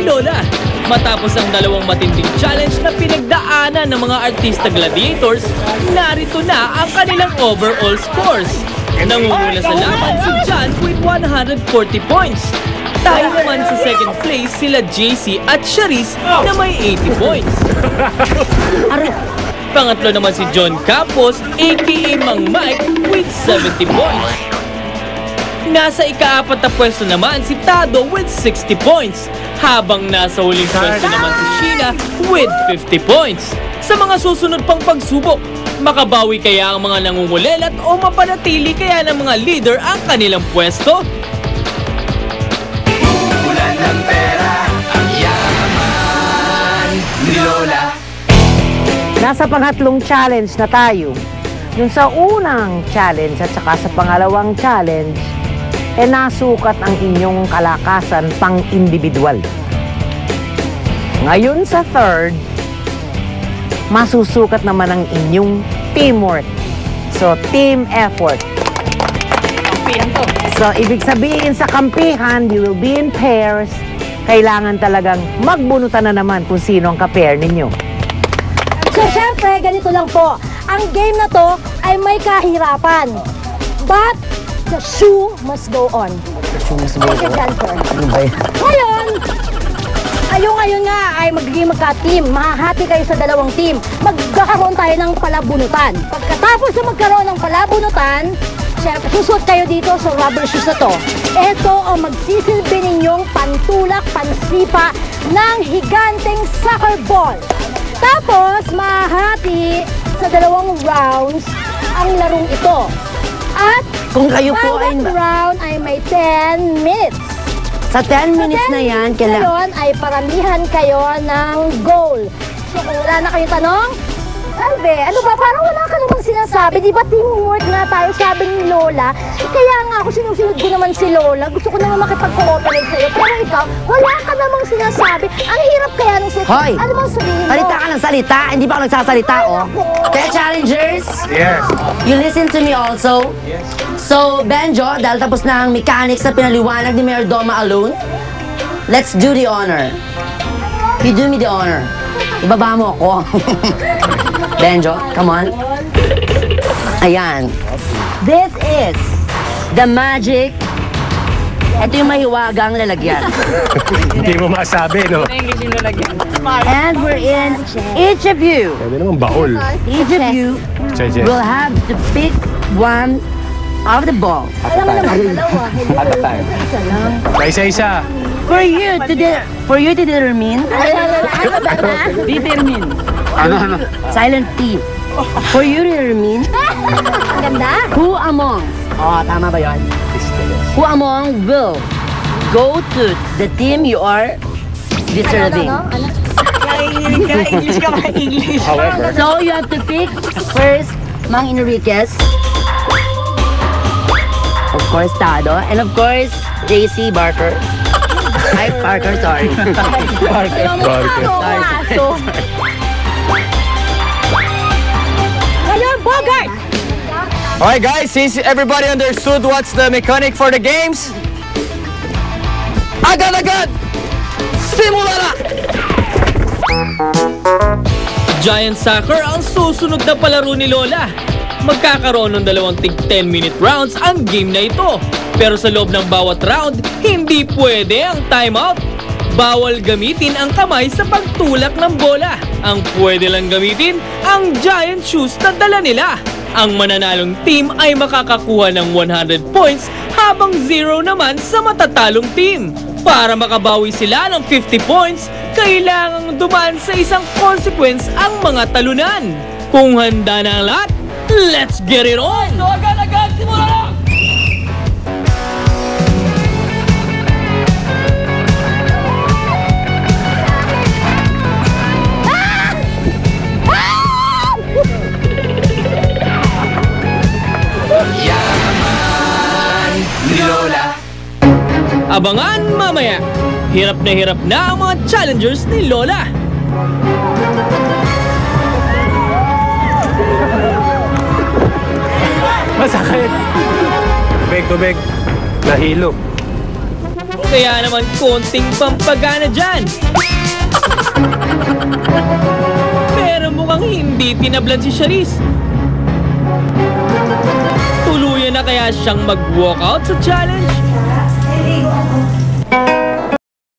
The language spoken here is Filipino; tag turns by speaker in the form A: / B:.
A: Lola. Matapos ang dalawang matinding challenge na pinagdaanan ng mga artista gladiators, narito na ang kanilang overall scores. Nangunguna sa laban si John with 140 points. Tayo naman sa second place sila JC at Charisse na may 80 points. Pangatlo naman si John Campos aka Mang Mike with 70 points. Nasa ika-4 na pwesto naman si Tado with 60 points, habang nasa huling pwesto naman si Sheena with 50 points. Sa mga susunod pang pagsubok, makabawi kaya ang mga nangungulelat o mapanatili kaya ng mga leader ang kanilang pwesto?
B: Ulan ng pera, ang yaman ni Lola.
C: Nasa pangatlong challenge na tayo. Yung sa unang challenge at saka sa pangalawang challenge, nasukat ang inyong kalakasan pang-individual. Ngayon sa third, masusukat naman ang inyong teamwork. So, team effort. So, ibig sabihin sa kampihan, you will be in pairs. Kailangan talagang magbunutan na naman kung sino ang ka-pair ninyo.
D: So, syempre, ganito lang po. Ang game na to ay may kahirapan. But, the shoe must go on. Okay, Jennifer. Ngayon nga ay magiging magka-team. Mahahati kayo sa dalawang team. Magkakaroon tayo ng palabunutan. Pagkatapos na magkaroon ng palabunutan, syempre, susuot kayo dito sa rubber shoes na to. Ito ang magsisilbi ninyong pantulak, pansipa ng higanteng soccer ball. Tapos, mahahati sa dalawang rounds ang larong ito. At
C: Kung kayo po ay...
D: bawat round ay may 10 minutes.
C: Sa 10 minutes na yan, kailangan...
D: Ngayon ay paramihan kayo ng goal. So kung wala na kayong tanong, Albe, ano ba? Parang wala ka namang sinasabi. Di ba teamwork nga tayo, sabi ni Lola? Kaya nga ako sinusunod ko naman si Lola. Gusto ko naman makipag-cooperate sa'yo. Pero ikaw, wala ka namang sinasabi. Ang hirap kaya nung sinasabi.
C: Hoy!
D: Ano bang sabihin mo?
C: Salita ka ng salita, hindi pa ako nagsasalita, oh. Kaya challengers,
E: Yes.
C: you listen to me also.
E: Yes.
C: So, Benjo, dahil tapos na ang mechanics na pinaliwanag ni Mayor Doma alone, let's do the honor. You do me the honor. Ibaba mo ako. Benjo, come on. Ayan. This is the magic. Ito yung mahiwagang lalagyan.
E: Hindi mo masabi, no?
C: And we're in, each of you,
E: Pwede naman baol.
C: each of you
E: Cheche.
C: will have to pick one of the balls.
D: Alam mo naman, dalawa.
E: At a time. Isa-isa.
C: For you to determine. Determine.
E: Ano?
C: Silent T. For you to determine
D: Ang ganda.
C: who among. Oh, tama ba yun? Who among will go to the team you are deserving.
D: Ano?
E: However.
C: So you have to pick first Mang Enriquez. Of course, Tado. And of course, JC Barker. Ay, Parker, sorry.
E: Barker.
D: Ngayon, Bogart!
F: Alright guys, since everybody understood what's the mechanic for the games, agad-agad, simula na!
A: Giant Soccer ang susunod na palaro ni Lola. Magkakaroon ng dalawang tig 10-minute rounds ang game na ito. Pero sa loob ng bawat round, hindi pwede ang timeout. Bawal gamitin ang kamay sa pagtulak ng bola. Ang pwede lang gamitin ang giant shoes na dala nila. Ang mananalong team ay makakakuha ng 100 points habang 0 naman sa matatalong team. Para makabawi sila ng 50 points, kailangang dumaan sa isang consequence ang mga talunan. Kung handa na ang lahat, let's get it on! So agad-agad, simula na!
B: Yaman ni Lola.
A: Abangan mamaya! Hirap na ang mga challengers ni Lola.
E: Masakit. Tubig. Nahilo.
A: Kaya naman konting pampagana dyan. Pero mukhang hindi tinablan si Charisse. Tuluyan na kaya siyang mag-walkout sa challenge?